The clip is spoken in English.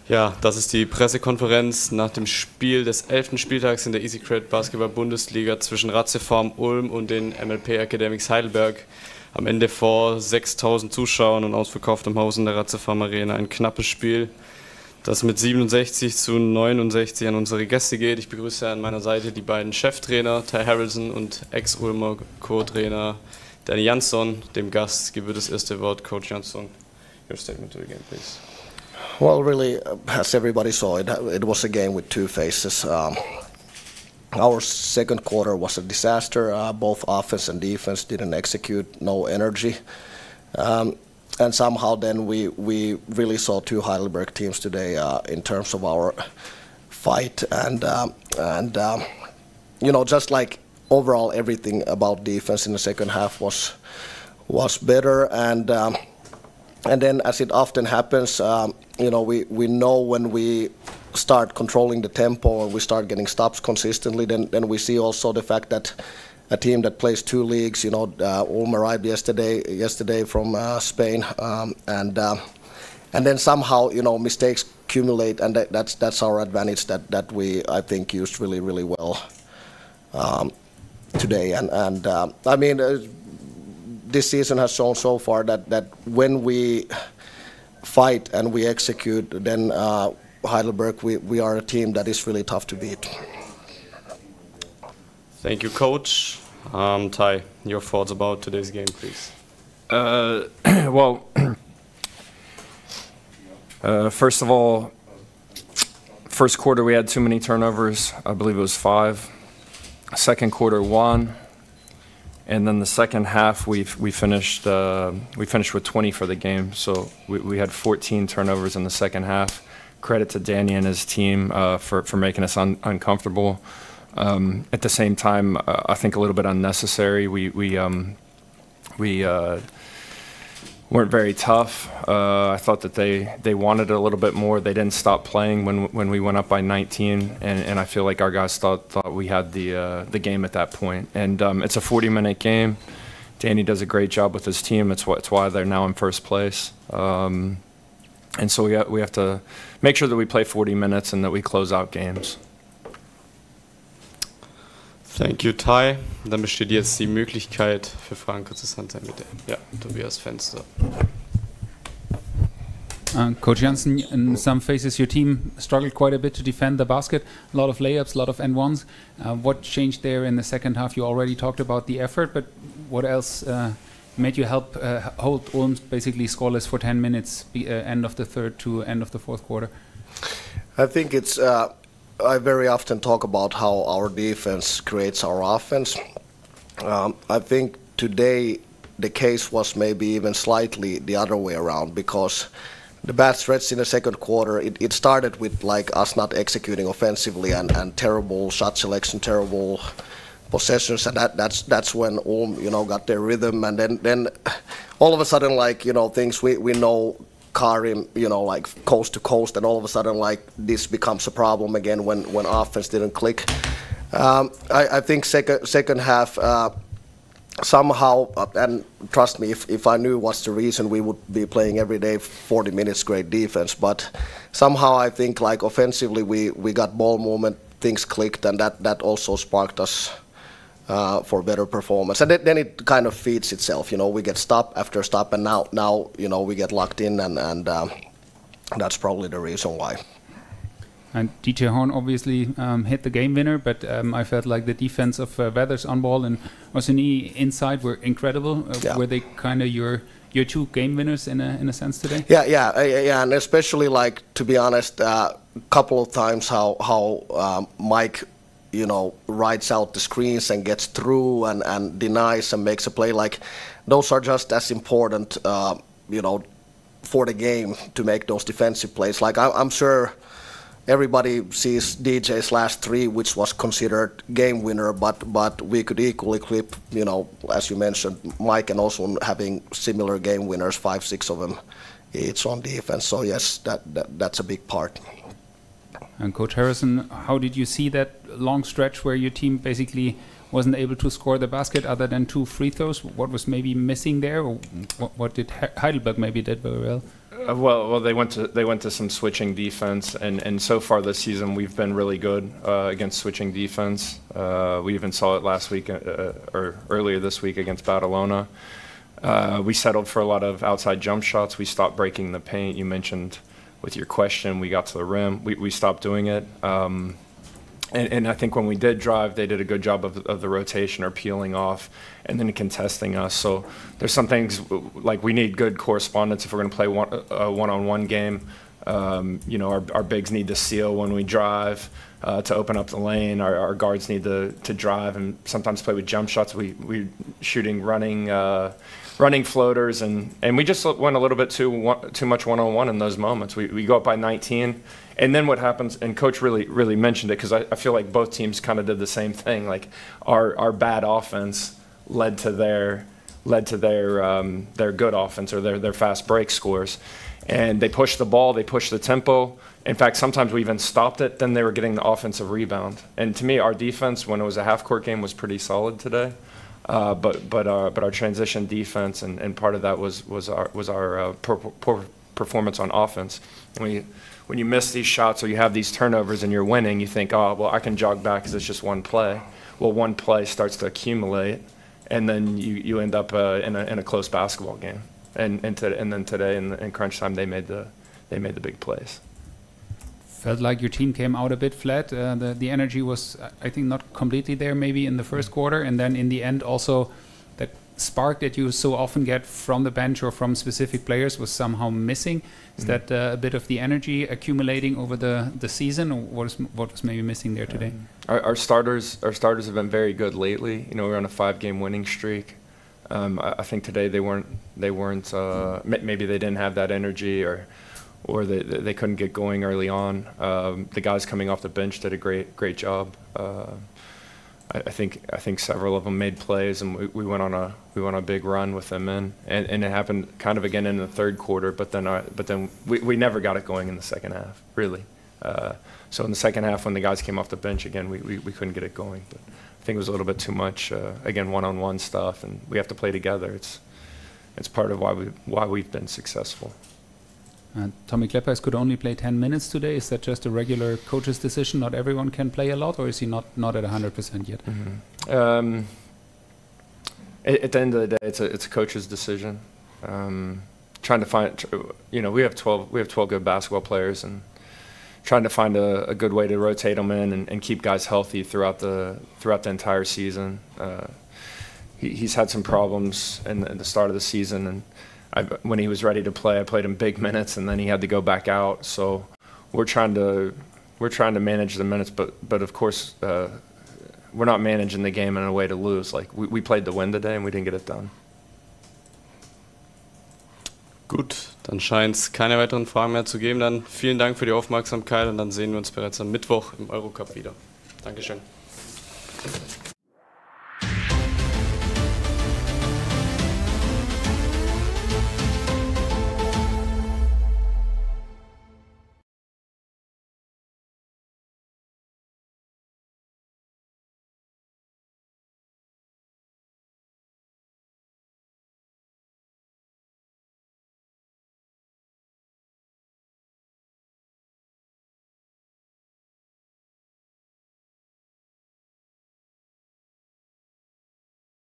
Ja, das ist die Pressekonferenz nach dem Spiel des 11. Spieltags in der EasyCred Basketball Bundesliga zwischen ratiopharm Ulm und den MLP Academics Heidelberg. Am Ende vor 6.000 Zuschauern und ausverkauftem Haus in der ratiopharm Arena. Ein knappes Spiel, das mit 67:69 an unsere Gäste geht. Ich begrüße an meiner Seite die beiden Cheftrainer, Harrelson, und Ex-Ulmer Co-Trainer Jansson. Dem Gast gebührt das erste Wort. Coach Jansson, your statement to the game, please. Well, really, as everybody saw, it was a game with two faces. Our second quarter was a disaster. Both offense and defense didn't execute, no energy. And somehow then we really saw two Heidelberg teams today in terms of our fight. And you know, just like overall everything about defense in the second half was better. And then, as it often happens, you know, we know when we start controlling the tempo and we start getting stops consistently, then we see also the fact that a team that plays two leagues, you know, Ulm arrived yesterday from Spain, and then somehow, you know, mistakes accumulate, and that's our advantage that we, I think, used really well today. And I mean. This season has shown so far that when we fight and we execute, then Heidelberg, we are a team that is really tough to beat. Thank you, Coach. Ty, your thoughts about today's game, please. Well, first of all, first quarter we had too many turnovers. I believe it was 5. Second quarter, 1. And then the second half, we finished with 20 for the game. So we had 14 turnovers in the second half. Credit to Danny and his team for making us uncomfortable. At the same time, I think a little bit unnecessary. We weren't very tough. I thought that they wanted it a little bit more. They didn't stop playing when we went up by 19, and I feel like our guys thought we had the game at that point. And it's a 40-minute game. Danny does a great job with his team. It's why they're now in first place. And so we have to make sure that we play 40 minutes and that we close out games. Thank you, Ty. Dann besteht jetzt die Möglichkeit für Fragen, kurzes Handzeichen bitte. Ja, Tobias Fenster. Coach Jansson, in some phases your team struggled quite a bit to defend the basket. A lot of layups, a lot of N1s. What changed there in the second half? You already talked about the effort, but what else made you help hold Ulm basically scoreless for 10 minutes, end of the third to end of the fourth quarter? I think it's... I very often talk about how our defense creates our offense. I think today the case was maybe even slightly the other way around, because the bad stretch in the second quarter, it started with like us not executing offensively and terrible shot selection, terrible possessions, and that's when Ulm, you know, got their rhythm, and then all of a sudden, like, you know, things we know. Karim, you know, like coast to coast, and all of a sudden, like, this becomes a problem again when offense didn't click. I think second half somehow, and trust me, if I knew what's the reason, we would be playing every day 40 minutes great defense. But somehow I think, like, offensively we got ball movement, things clicked, and that also sparked us for better performance, and then it kind of feeds itself. You know, we get stop after stop, and now you know, we get locked in, and that's probably the reason why. And DJ Horn obviously hit the game winner, but I felt like the defense of Weathers on ball and Osini inside were incredible. Yeah. Were they kind of your two game winners in a sense today? Yeah, and especially, like, to be honest, a couple of times how Mike, you know, rides out the screens and gets through and denies and makes a play. Like, those are just as important, you know, for the game to make those defensive plays. Like, I'm sure everybody sees DJ's last 3, which was considered game winner, but we could equally clip, you know, as you mentioned, Mike and also having similar game winners, 5-6 of them each on defense. So yes, that's a big part. And Coach Harrelson, how did you see that long stretch where your team basically wasn't able to score the basket other than 2 free throws? What was maybe missing there, or what did Heidelberg maybe did very well? Well, they went to some switching defense, and so far this season we've been really good against switching defense. We even saw it last week or earlier this week against Barcelona. We settled for a lot of outside jump shots. We stopped breaking the paint. You mentioned with your question, we got to the rim. We stopped doing it. And I think when we did drive, they did a good job of the rotation or peeling off and then contesting us. So there's some things like we need good correspondence if we're going to play a one-on-one game. You know, our bigs need to seal when we drive to open up the lane. Our guards need to drive and sometimes play with jump shots. We shooting running floaters, and we just went a little bit too much one-on-one in those moments. We go up by 19. And then what happens, and Coach really mentioned it, because I feel like both teams kind of did the same thing. Like our bad offense led to their good offense or their fast break scores. And they pushed the ball, they pushed the tempo. In fact, sometimes we even stopped it, then they were getting the offensive rebound. And to me, our defense, when it was a half-court game, was pretty solid today. But our transition defense, and part of that was our poor performance on offense. When you miss these shots or you have these turnovers and you're winning, you think, oh, well, I can jog back because it's just one play. Well, one play starts to accumulate, and then you end up in a close basketball game. And then today in crunch time, they made the big plays. Felt like your team came out a bit flat. The energy was, I think, not completely there maybe in the first quarter, and then in the end also that spark that you so often get from the bench or from specific players was somehow missing. Is that a bit of the energy accumulating over the season, or what was maybe missing there today? Our starters have been very good lately. You know, we're on a 5-game winning streak. I think today they weren't. Maybe they didn't have that energy, or they couldn't get going early on. The guys coming off the bench did a great job. I think several of them made plays, and we went on a big run with them and it happened kind of again in the third quarter. But then we never got it going in the second half, really. So in the second half, when the guys came off the bench again, we couldn't get it going. But I think it was a little bit too much again one-on-one stuff, and we have to play together. It's part of why we've been successful. Tommy Kleppers could only play 10 minutes today. Is that just a regular coach's decision? Not everyone can play a lot, or is he not at 100% yet? Mm-hmm. At the end of the day, it's a coach's decision. Trying to find, we have 12 good basketball players, and trying to find a good way to rotate them in and keep guys healthy throughout the entire season. He's had some problems in the start of the season, and when he was ready to play, I played him big minutes, and then he had to go back out. So we're trying to manage the minutes, but of course we're not managing the game in a way to lose. Like we played to win today, and we didn't get it done. Gut, dann scheint es keine weiteren Fragen mehr zu geben. Dann vielen Dank für die Aufmerksamkeit, und dann sehen wir uns bereits am Mittwoch im Eurocup wieder. Dankeschön.